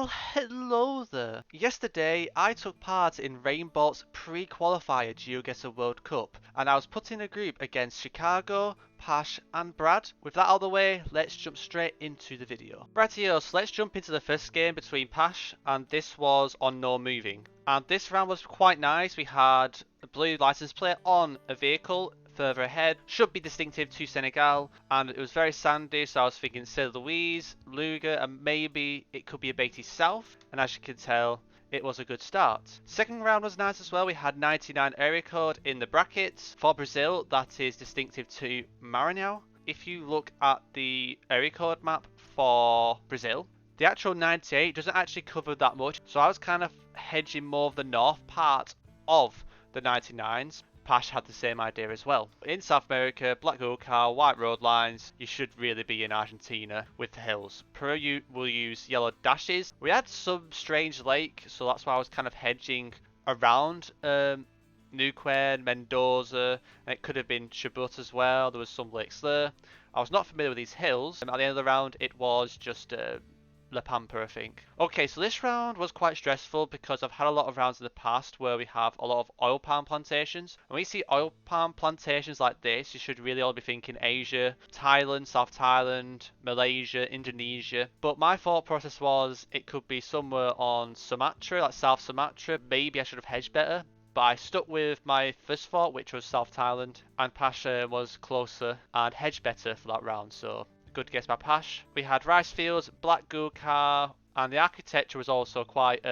Well, hello there. Yesterday, I took part in Rainbolt'S Pre-Qualifier GeoGuessr World Cup, and I was put in a group against Chicago, Pasch, and Brad. With that out of the way, let's jump straight into the video. Rightio, so let's jump into the first game between Pasch, and this was on No Moving. And this round was quite nice. We had a blue license plate on a vehicle further ahead, should be distinctive to Senegal, and it was very sandy, so I was thinking Saint Louise, Luga, and maybe it could be a Beatty South, and as you can tell, it was a good start. Second round was nice as well. We had 99 area code in the brackets. For Brazil, that is distinctive to Maranhão. If you look at the area code map for Brazil, the actual 98 doesn't actually cover that much, so I was kind of hedging more of the north part of the 99s. Pasch had the same idea as well. In South America, black go-car, white road lines, you should really be in Argentina with the hills. Peru will use yellow dashes. We had some strange lake, so that's why I was kind of hedging around Neuquén, Mendoza, and it could have been Chubut as well. There was some lakes there. I was not familiar with these hills. At the end of the round, it was just La Pampa, I think. Okay, so this round was quite stressful because I've had a lot of rounds in the past where we have a lot of oil palm plantations. When we see oil palm plantations like this, you should really all be thinking Asia, Thailand, South Thailand, Malaysia, Indonesia. But my thought process was it could be somewhere on Sumatra, like South Sumatra. Maybe I should have hedged better. But I stuck with my first thought, which was South Thailand, and Pasch was closer and hedged better for that round, so good guess by Pasch. We had rice fields, black go-car, and the architecture was also quite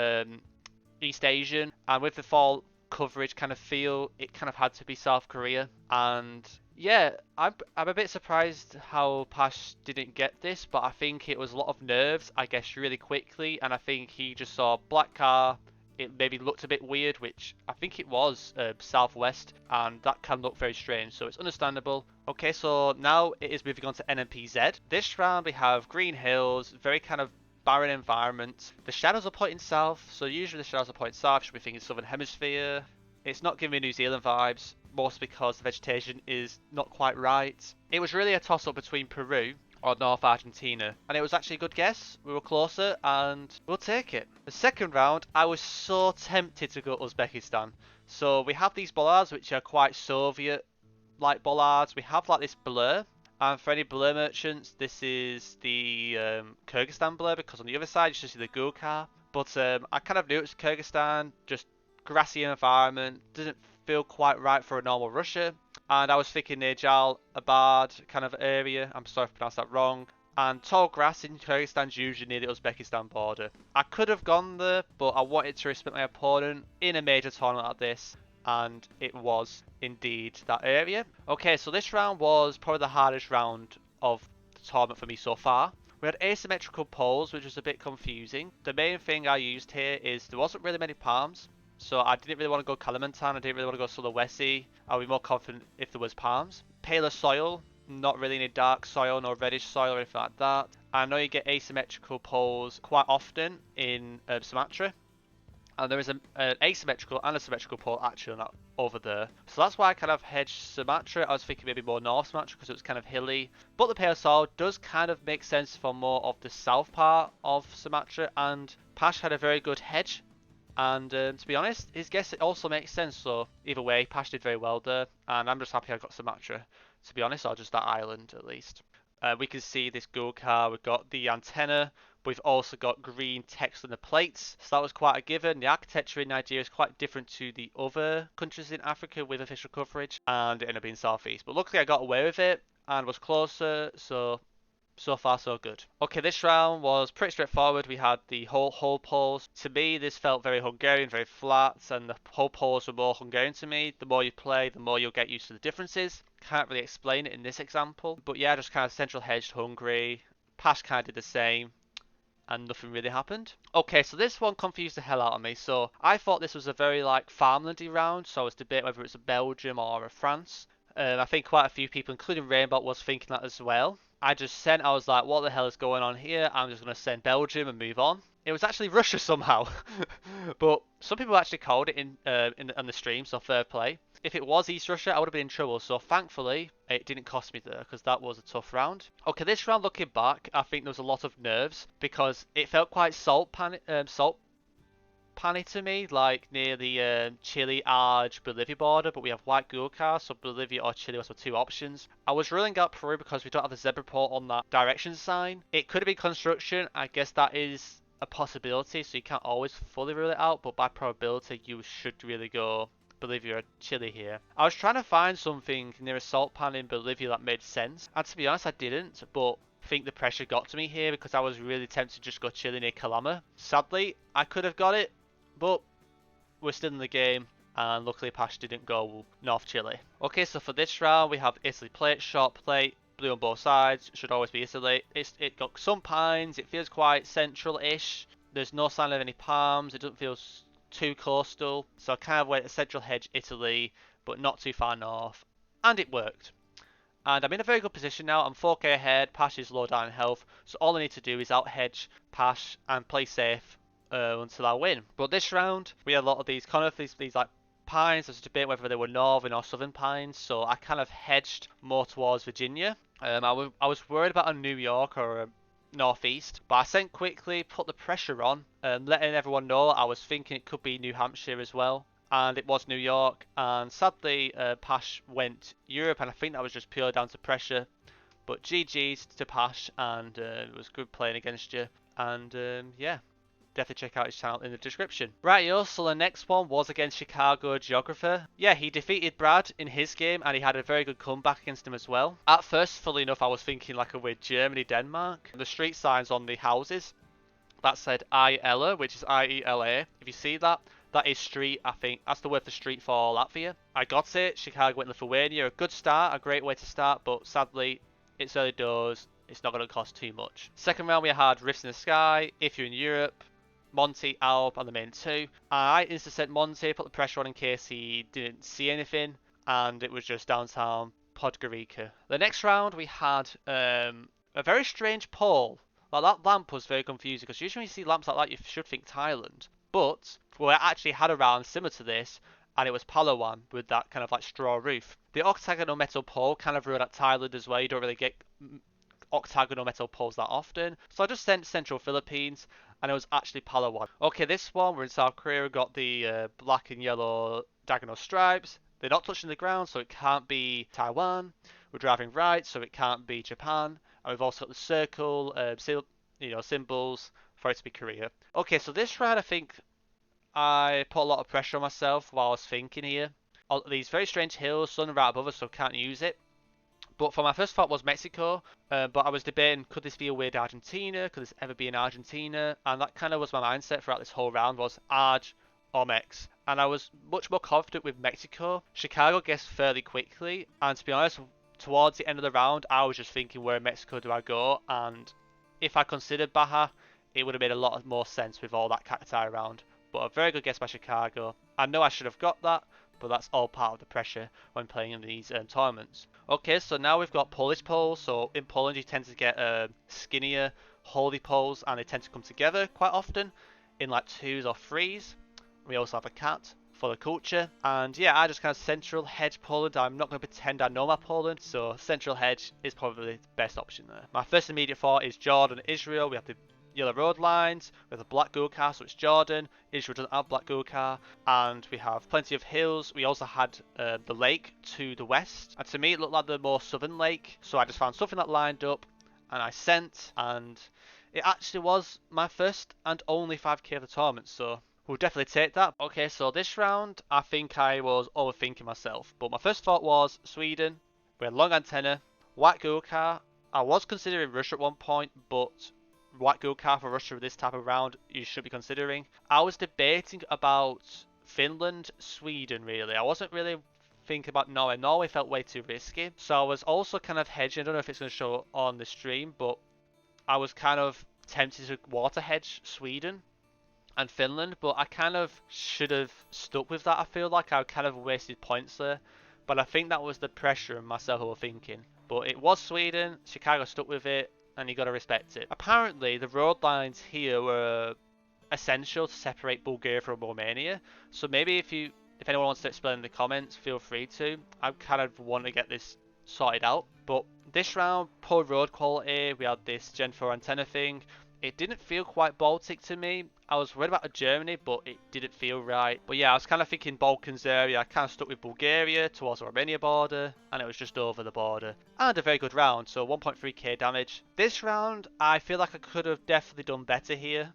East Asian, and with the fall coverage kind of feel, it kind of had to be South Korea. And yeah, I'm a bit surprised how Pasch didn't get this, but I think it was a lot of nerves, I guess, really quickly, and I think he just saw black car. It maybe looked a bit weird, which I think it was southwest, and that can look very strange, so it's understandable. Okay, so now it is moving on to NMPZ. This round we have green hills, very kind of barren environment. The shadows are pointing south, so usually the shadows are pointing south, should be thinking southern hemisphere. It's not giving me New Zealand vibes, mostly because the vegetation is not quite right. It was really a toss-up between Peru or North Argentina, and it was actually a good guess. We were closer, and we'll take it. The second round, I was so tempted to go Uzbekistan. So we have these bollards, which are quite Soviet-like bollards. We have like this blur, and for any blur merchants, this is the Kyrgyzstan blur, because on the other side you should see the go-car. But I kind of knew it was Kyrgyzstan, just grassy environment, doesn't feel quite right for a normal Russia. And I was thinking near Jal Abad kind of area. I'm sorry if I pronounced that wrong. And tall grass in Kyrgyzstan is usually near the Uzbekistan border. I could have gone there, but I wanted to respect my opponent in a major tournament like this. And it was indeed that area. Okay, so this round was probably the hardest round of the tournament for me so far. We had asymmetrical poles, which was a bit confusing. The main thing I used here is there wasn't really many palms. So I didn't really want to go Kalimantan, I didn't really want to go Sulawesi. I'll be more confident if there was palms. Paler soil, not really any dark soil, no reddish soil or anything like that. I know you get asymmetrical poles quite often in Sumatra. And there is an asymmetrical and a symmetrical pole actually over there. So that's why I kind of hedged Sumatra. I was thinking maybe more North Sumatra because it was kind of hilly. But the pale soil does kind of make sense for more of the south part of Sumatra. And Pasch had a very good hedge. And to be honest, his guess also makes sense, so either way, Pasch did very well there, and I'm just happy I got Sumatra, to be honest, or just that island at least. We can see this go-car, we've got the antenna, but we've also got green text on the plates, so that was quite a given. The architecture in Nigeria is quite different to the other countries in Africa with official coverage, and it ended up being southeast. But luckily I got away with it, and was closer, so far so good. Okay, this round was pretty straightforward. We had the whole poles. To me, this felt very Hungarian, very flat, and the whole poles were more Hungarian to me. The more you play, the more you'll get used to the differences. Can't really explain it in this example, but yeah, just kind of central hedged Hungary. Pasch kind of did the same, and nothing really happened. Okay, so this one confused the hell out of me. So I thought this was a very like farmlandy round, so I was debating whether it's a Belgium or a France. I think quite a few people, including Rainbolt, was thinking that as well. I was like, what the hell is going on here? I'm just going to send Belgium and move on. It was actually Russia somehow. But some people actually called it on the stream, so fair play. If it was East Russia, I would have been in trouble. So thankfully, it didn't cost me there because that was a tough round. Okay, this round looking back, I think there was a lot of nerves because it felt quite salt panny to me, like near the Chile, Arge, Bolivia border, but we have white Google cars, so Bolivia or Chile was the two options. I was ruling out Peru because we don't have the zebra port on that direction sign. It could have been construction, I guess that is a possibility, so you can't always fully rule it out, but by probability you should really go Bolivia or Chile here. I was trying to find something near a salt pan in Bolivia that made sense, and to be honest I didn't, but I think the pressure got to me here because I was really tempted to just go Chile near Calama. Sadly, I could have got it, but we're still in the game, and luckily Pasch didn't go North Chile. Okay, so for this round we have Italy plate, short plate, blue on both sides, should always be Italy. It got some pines, it feels quite central-ish, there's no sign of any palms, it doesn't feel too coastal, so I kind of went a central hedge Italy, but not too far north, and it worked. And I'm in a very good position now, I'm 4k ahead, Pasch is low down in health, so all I need to do is out-hedge Pasch and play safe until I win. But this round, we had a lot of these conifers, these like pines. There's a debate whether they were northern or southern pines, so I kind of hedged more towards Virginia. I was worried about a New York or a northeast, but I sent quickly, put the pressure on, letting everyone know I was thinking it could be New Hampshire as well. And it was New York, and sadly Pasch went Europe, and I think that was just pure down to pressure. But GG's to Pasch, and it was good playing against you, and yeah. Definitely check out his channel in the description. Rightio, so the next one was against Chicago Geographer. Yeah, he defeated Brad in his game and he had a very good comeback against him as well. At first, fully enough, I was thinking like a weird Germany, Denmark. The street signs on the houses, that said I-Ella, which is I-E-L-A. If you see that, that is street, I think. That's the word for street for Latvia. I got it. Chicago went Lithuania. A good start, a great way to start, but sadly, it's early doors. It's not going to cost too much. Second round, we had Rifts in the Sky. If you're in Europe, Monty, Alp, and the main two. I insta sent Monty, put the pressure on in case he didn't see anything, and it was just downtown Podgorica. The next round we had a very strange pole. Like that lamp was very confusing because usually when you see lamps like that you should think Thailand. But we actually had a round similar to this, and it was Palawan with that kind of like straw roof. The octagonal metal pole kind of ruled at Thailand as well. You don't really get octagonal metal poles that often. So I just sent Central Philippines, and it was actually Palawan. Okay, this one, we're in South Korea, we've got the black and yellow diagonal stripes. They're not touching the ground, so it can't be Taiwan. We're driving right, so it can't be Japan. And we've also got the circle, symbols for it to be Korea. Okay, so this round, I think I put a lot of pressure on myself while I was thinking here. All these very strange hills, sun right above us, so can't use it. But for my first thought was Mexico, but I was debating, could this be a weird Argentina? Could this ever be in Argentina? And that kind of was my mindset throughout this whole round, was Arge or Mex. And I was much more confident with Mexico. Chicago guessed fairly quickly, and to be honest, towards the end of the round, I was just thinking, where in Mexico do I go? And if I considered Baja, it would have made a lot more sense with all that cacti around. But a very good guess by Chicago. I know I should have got that, but that's all part of the pressure when playing in these tournaments. Okay, so now we've got Polish poles. So in Poland you tend to get skinnier, holy poles, and they tend to come together quite often in like 2s or 3s. We also have a cat for the culture. And yeah, I just kind of central hedge Poland. I'm not going to pretend I know my Poland, so central hedge is probably the best option there. My first immediate thought is Jordan, Israel. We have the yellow road lines with a black Google car, so it's Jordan. Israel doesn't have black Google car, and we have plenty of hills. We also had the lake to the west, and to me it looked like the more southern lake, so I just found something that lined up and I sent, and it actually was my first and only 5k of the tournament, so we'll definitely take that. Okay, so this round I think I was overthinking myself, but my first thought was Sweden. We had long antenna, white Google car. I was considering Russia at one point, but white Google car for Russia with this type of round you should be considering. I was debating about Finland, Sweden really. I wasn't really thinking about Norway. Norway felt way too risky. So I was also kind of hedging. I don't know if it's going to show on the stream, but I was kind of tempted to water hedge Sweden and Finland, but I kind of should have stuck with that. I feel like I kind of wasted points there, but I think that was the pressure and myself who were thinking. But it was Sweden, Chicago stuck with it, and you got to respect it. Apparently, the road lines here were essential to separate Bulgaria from Romania. So maybe if you if anyone wants to explain in the comments, feel free to. I kind of want to get this sorted out. But this round, poor road quality. We had this Gen 4 antenna thing. It didn't feel quite Baltic to me. I was worried about Germany, but it didn't feel right. But yeah, I was kind of thinking Balkans area. I kind of stuck with Bulgaria towards the Romania border, and it was just over the border. And a very good round, so 1.3k damage. This round, I feel like I could have definitely done better here.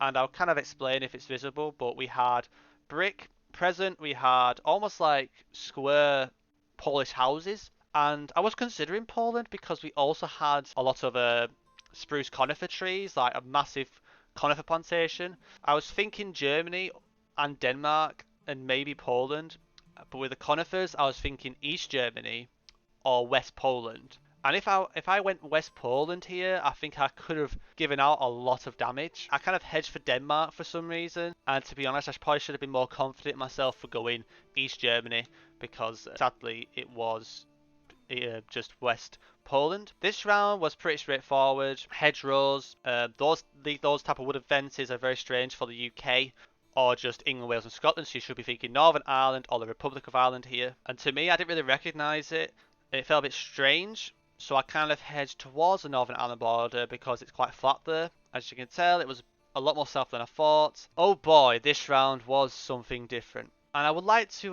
And I'll kind of explain if it's visible, but we had brick present, we had almost like square Polish houses. And I was considering Poland because we also had a lot of spruce conifer trees, like a massive conifer plantation. I was thinking Germany and Denmark and maybe Poland, but with the conifers, I was thinking East Germany or West Poland. And if I went West Poland here, I think I could have given out a lot of damage. I kind of hedged for Denmark for some reason, and to be honest, I probably should have been more confident in myself for going East Germany because sadly it was just West Poland. This round was pretty straightforward. Hedgerows, those type of wooden fences are very strange for the UK or just England, Wales and Scotland, so you should be thinking Northern Ireland or the Republic of Ireland here. And to me, I didn't really recognise it. It felt a bit strange, so I kind of hedged towards the Northern Ireland border because it's quite flat there. As you can tell, it was a lot more south than I thought. Oh boy, this round was something different. And I would like to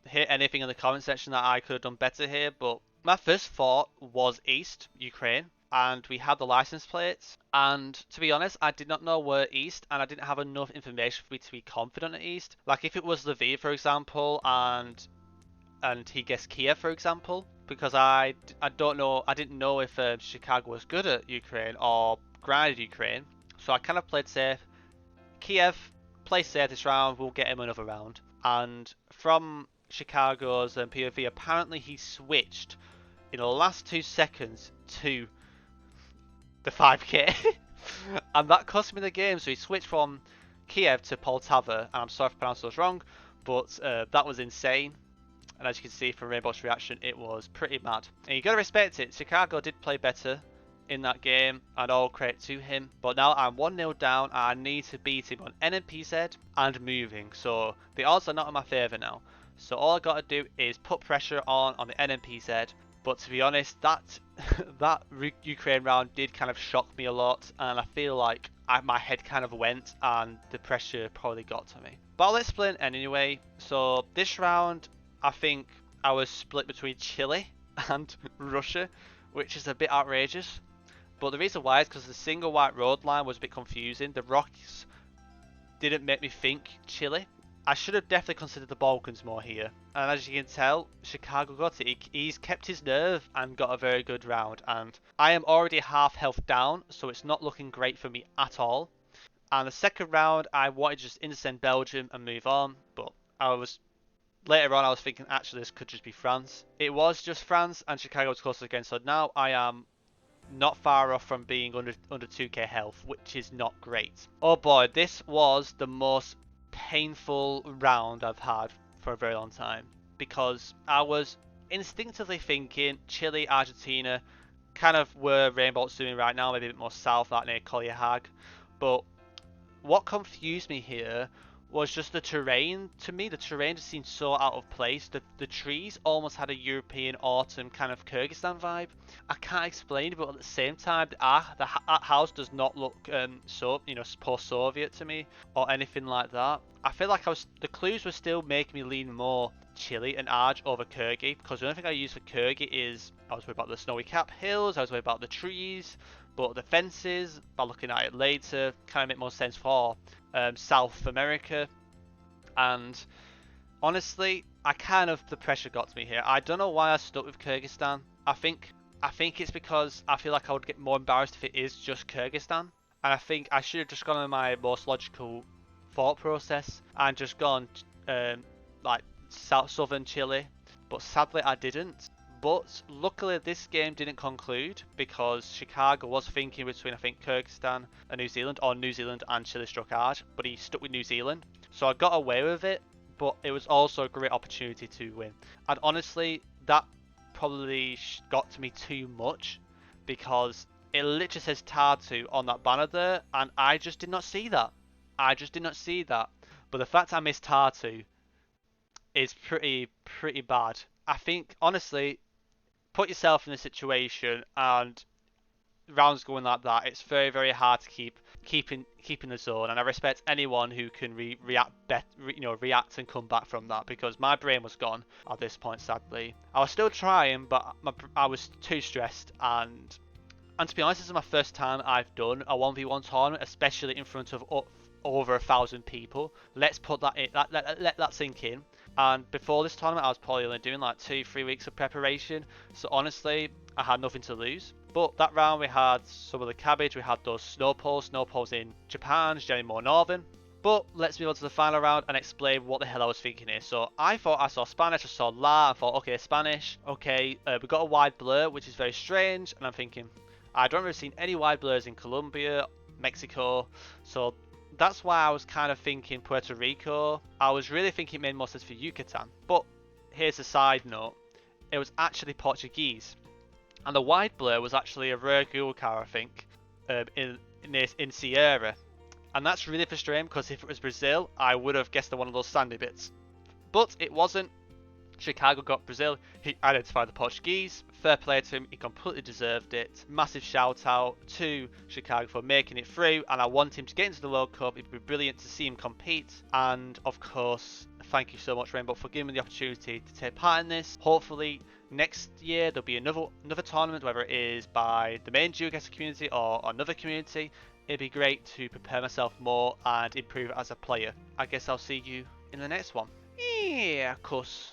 hear anything in the comment section that I could have done better here, but my first thought was East Ukraine, and we had the license plates. And to be honest, I did not know where East, and I didn't have enough information for me to be confident at East. Like if it was Lviv, for example, and he guessed Kiev, for example, because I don't know, I didn't know if Chicago was good at Ukraine or grounded Ukraine, so I kind of played safe. Kiev, play safe this round, we'll get him another round. And from Chicago's POV, apparently he switched in the last 2 seconds to the 5k. And that cost me the game, so he switched from Kiev to Poltava, and I'm sorry if I pronounced those wrong, but that was insane. And as you can see from Rainbolt'S reaction, it was pretty mad. And you gotta respect it, Chicago did play better in that game, and all credit to him. But now I'm 1-0 down, and I need to beat him on NMPZ and Moving. So the odds are not in my favour now. So all I gotta do is put pressure on the NMPZ. But to be honest, that Ukraine round did kind of shock me a lot, and I feel like my head kind of went, and the pressure probably got to me. But I'll explain anyway. So this round, I think I was split between Chile and Russia, which is a bit outrageous. But the reason why is because the single white road line was a bit confusing. The rocks didn't make me think Chile. I should have definitely considered the Balkans more here. And as you can tell, Chicago got it. He's kept his nerve and got a very good round. And I am already half health down, so it's not looking great for me at all. And the second round, I wanted to just intercept Belgium and move on. But later on, I was thinking, actually, this could just be France. It was just France, and Chicago was closer again. So now I am not far off from being under 2k health, which is not great. Oh boy, this was the most painful round I've had for a very long time, because I was instinctively thinking Chile, Argentina, kind of where Rainbolt'S doing right now, maybe a bit more south, like near Collier-Hague. But what confused me here was just the terrain. To me, the terrain just seemed so out of place. The trees almost had a European autumn kind of Kyrgyzstan vibe. I can't explain it, but at the same time, the house does not look so, post-Soviet to me or anything like that. I feel like the clues were still making me lean more Chile and Arge over Kyrgy, because the only thing I use for Kyrgy is I was worried about the snowy cap hills, I was worried about the trees, but the fences, by looking at it later, kind of make more sense for South America. And honestly, the pressure got to me here. I don't know why I stuck with Kyrgyzstan. I think it's because I feel like I would get more embarrassed if it is just Kyrgyzstan. And I think I should have just gone on my most logical thought process and just gone like southern Chile. But sadly I didn't. But luckily this game didn't conclude, because Chicago was thinking between, I think, Kyrgyzstan and New Zealand, or New Zealand and Chile struck hard, but he stuck with New Zealand. So I got away with it, but it was also a great opportunity to win. And honestly, that probably got to me too much, because it literally says Tartu on that banner there, and I just did not see that. But the fact I missed Tartu is pretty bad. I think honestly, put yourself in a situation and rounds going like that, it's very hard to keeping the zone. And I respect anyone who can react and come back from that, because my brain was gone at this point. Sadly, I was still trying, but I was too stressed. And to be honest, this is my first time I've done a 1v1 tournament, especially in front of over 1,000 people. Let's put that in, let that sink in. And before this tournament, I was probably only doing like 2-3 weeks of preparation. So honestly, I had nothing to lose. But that round, we had some of the cabbage. We had those snow poles in Japan, generally more northern. But let's move on to the final round and explain what the hell I was thinking here. So I thought I saw Spanish, I saw La, I thought, okay, Spanish. Okay, we got a wide blur, which is very strange. And I'm thinking, I don't really seen any wide blurs in Colombia, Mexico. So that's why I was kind of thinking Puerto Rico. I was really thinking it made more sense for Yucatan. But here's a side note. It was actually Portuguese. And the wide blur was actually a rare Google car, I think, in Sierra. And that's really frustrating, because if it was Brazil, I would have guessed one of those sandy bits. But it wasn't. Chicago got Brazil. He identified the Portuguese. Fair play to him. He completely deserved it. Massive shout out to Chicago for making it through. And I want him to get into the World Cup. It'd be brilliant to see him compete. And of course, thank you so much, Rainbolt, for giving me the opportunity to take part in this. Hopefully, next year there'll be another tournament, whether it is by the main GeoGuessr community or another community. It'd be great to prepare myself more and improve as a player. I guess I'll see you in the next one. Yeah, of course.